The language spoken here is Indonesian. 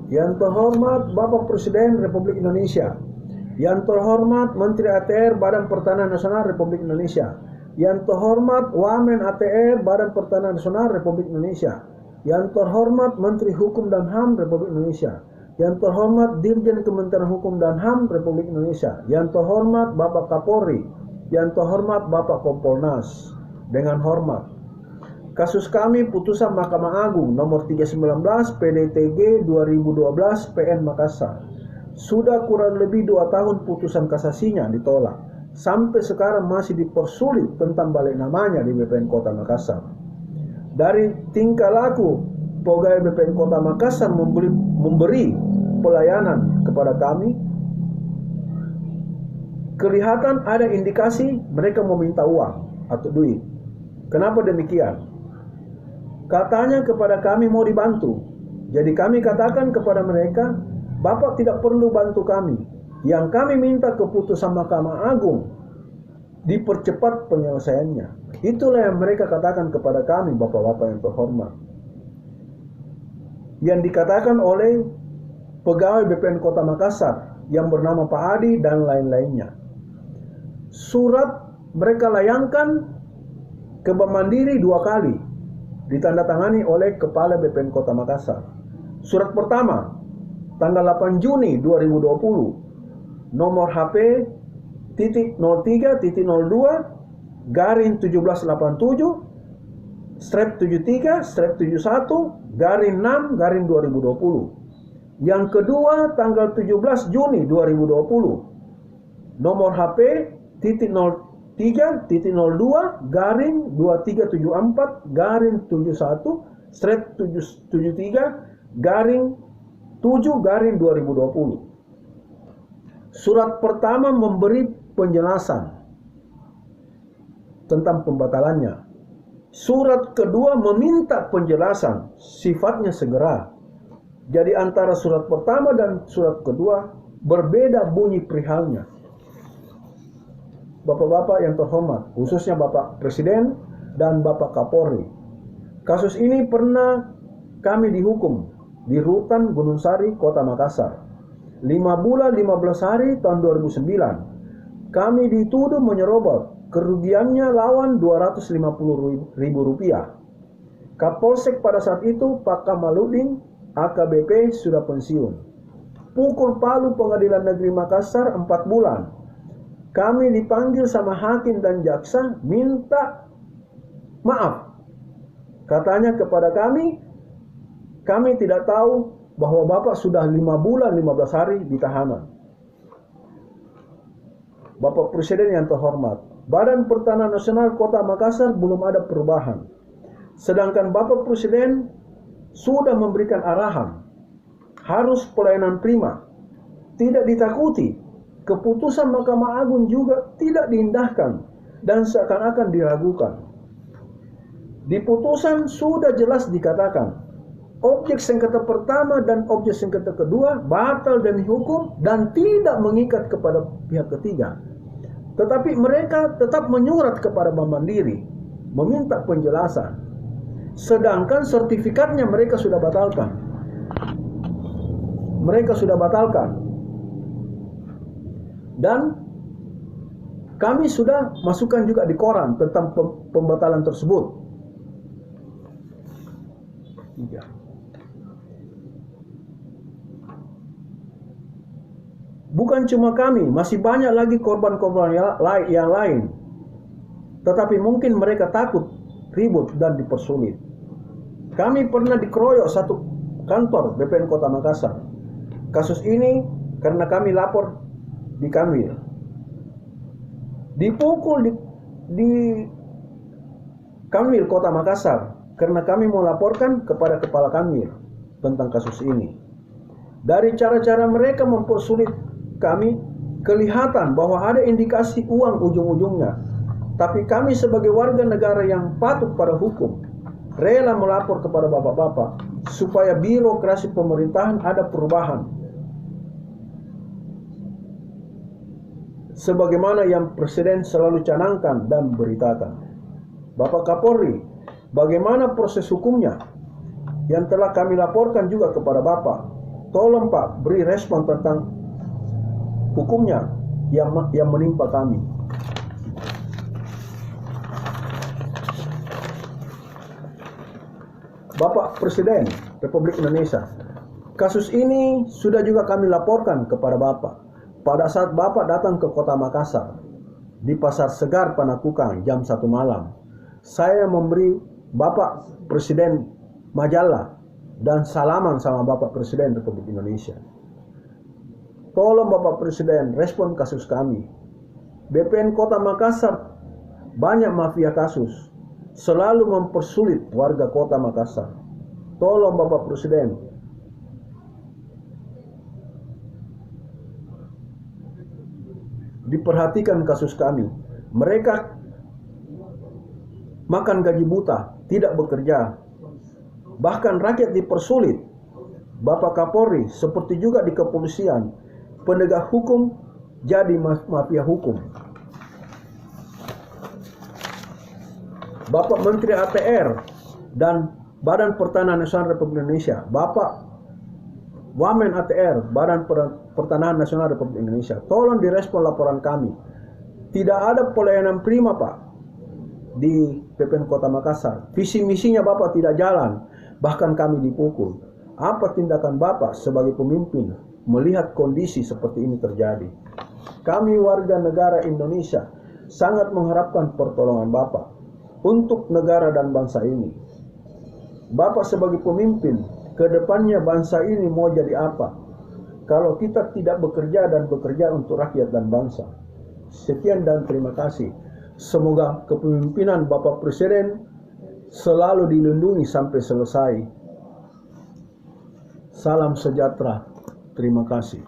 Yang terhormat Bapak Presiden Republik Indonesia, yang terhormat Menteri ATR Badan Pertanahan Nasional Republik Indonesia, yang terhormat Wamen ATR Badan Pertanahan Nasional Republik Indonesia, yang terhormat Menteri Hukum dan HAM Republik Indonesia, yang terhormat Dirjen Kementerian Hukum dan HAM Republik Indonesia, yang terhormat Bapak Kapolri, yang terhormat Bapak Kompolnas. Dengan hormat, kasus kami putusan Mahkamah Agung nomor 319 PDTG 2012 PN Makassar. Sudah kurang lebih 2 tahun putusan kasasinya ditolak. Sampai sekarang masih dipersulit tentang balik namanya di BPN Kota Makassar. Dari tingkah laku pegawai BPN Kota Makassar memberi pelayanan kepada kami, kelihatan ada indikasi mereka meminta uang atau duit. Kenapa demikian? Katanya kepada kami mau dibantu. Jadi kami katakan kepada mereka, Bapak tidak perlu bantu kami. Yang kami minta keputusan Mahkamah Agung dipercepat penyelesaiannya. Itulah yang mereka katakan kepada kami, Bapak-bapak yang terhormat. Yang dikatakan oleh pegawai BPN Kota Makassar yang bernama Pak Adi dan lain-lainnya. Surat mereka layangkan ke Bank Mandiri 2 kali, ditandatangani oleh Kepala BPN Kota Makassar. Surat pertama, tanggal 8 Juni 2020, nomor HP .03.03.02/73/71/6/2020. Yang kedua, tanggal 17 Juni 2020, nomor HP .03.02/71/73/7/2020. Surat pertama memberi penjelasan tentang pembatalannya. Surat kedua meminta penjelasan, sifatnya segera. Jadi antara surat pertama dan surat kedua berbeda bunyi perihalnya. Bapak-bapak yang terhormat, khususnya Bapak Presiden dan Bapak Kapolri, kasus ini pernah kami dihukum di Rutan Gunung Sari, Kota Makassar. 5 bulan 15 hari tahun 2009. Kami dituduh menyerobot, kerugiannya lawan Rp250.000. Kapolsek pada saat itu Pak Kamaludin AKBP sudah pensiun. Pukul palu Pengadilan Negeri Makassar 4 bulan. Kami dipanggil sama hakim dan jaksa minta maaf. Katanya kepada kami tidak tahu bahwa Bapak sudah 5 bulan 15 hari di tahanan. Bapak Presiden yang terhormat, Badan Pertanahan Nasional Kota Makassar belum ada perubahan. Sedangkan Bapak Presiden sudah memberikan arahan, harus pelayanan prima, tidak ditakuti. Keputusan Mahkamah Agung juga tidak diindahkan dan seakan-akan diragukan. Di putusan sudah jelas dikatakan, objek sengketa pertama dan objek sengketa kedua batal demi hukum dan tidak mengikat kepada pihak ketiga. Tetapi mereka tetap menyurat kepada Bank Mandiri, meminta penjelasan. Sedangkan sertifikatnya mereka sudah batalkan. Dan kami sudah masukkan juga di koran tentang pembatalan tersebut. Bukan cuma kami, masih banyak lagi korban-korban yang lain. Tetapi mungkin mereka takut ribut dan dipersulit. Kami pernah dikeroyok satu kantor BPN Kota Makassar. Kasus ini karena kami lapor di Kanwil. Dipukul di Kanwil Kota Makassar karena kami mau laporkan kepada Kepala Kanwil tentang kasus ini. Dari cara-cara mereka mempersulit kami, kelihatan bahwa ada indikasi uang ujung-ujungnya. Tapi kami sebagai warga negara yang patuh pada hukum, rela melapor kepada bapak-bapak supaya birokrasi pemerintahan ada perubahan. Sebagaimana yang Presiden selalu canangkan dan beritakan. Bapak Kapolri, bagaimana proses hukumnya yang telah kami laporkan juga kepada Bapak? Tolong Pak, beri respon tentang hukumnya yang menimpa kami. Bapak Presiden Republik Indonesia, kasus ini sudah juga kami laporkan kepada Bapak pada saat Bapak datang ke Kota Makassar di Pasar Segar Panakukang jam 1 malam. Saya memberi Bapak Presiden majalah dan salaman sama Bapak Presiden Republik Indonesia. Tolong Bapak Presiden respon kasus kami. BPN Kota Makassar banyak mafia kasus, selalu mempersulit warga Kota Makassar. Tolong Bapak Presiden diperhatikan kasus kami. Mereka makan gaji buta, tidak bekerja. Bahkan rakyat dipersulit. Bapak Kapolri seperti juga di kepolisian, penegak hukum jadi mafia hukum. Bapak Menteri ATR dan Badan Pertanahan Nasional Republik Indonesia, Bapak Wamen ATR, Badan Pertanahan Nasional Republik Indonesia, tolong direspon laporan kami. Tidak ada pelayanan prima Pak di BPN Kota Makassar. Visi misinya Bapak tidak jalan, bahkan kami dipukul. Apa tindakan Bapak sebagai pemimpin melihat kondisi seperti ini terjadi? Kami warga negara Indonesia sangat mengharapkan pertolongan Bapak untuk negara dan bangsa ini. Bapak sebagai pemimpin, ke depannya bangsa ini mau jadi apa kalau kita tidak bekerja untuk rakyat dan bangsa? Sekian dan terima kasih. Semoga kepemimpinan Bapak Presiden selalu dilindungi sampai selesai. Salam sejahtera. Terima kasih.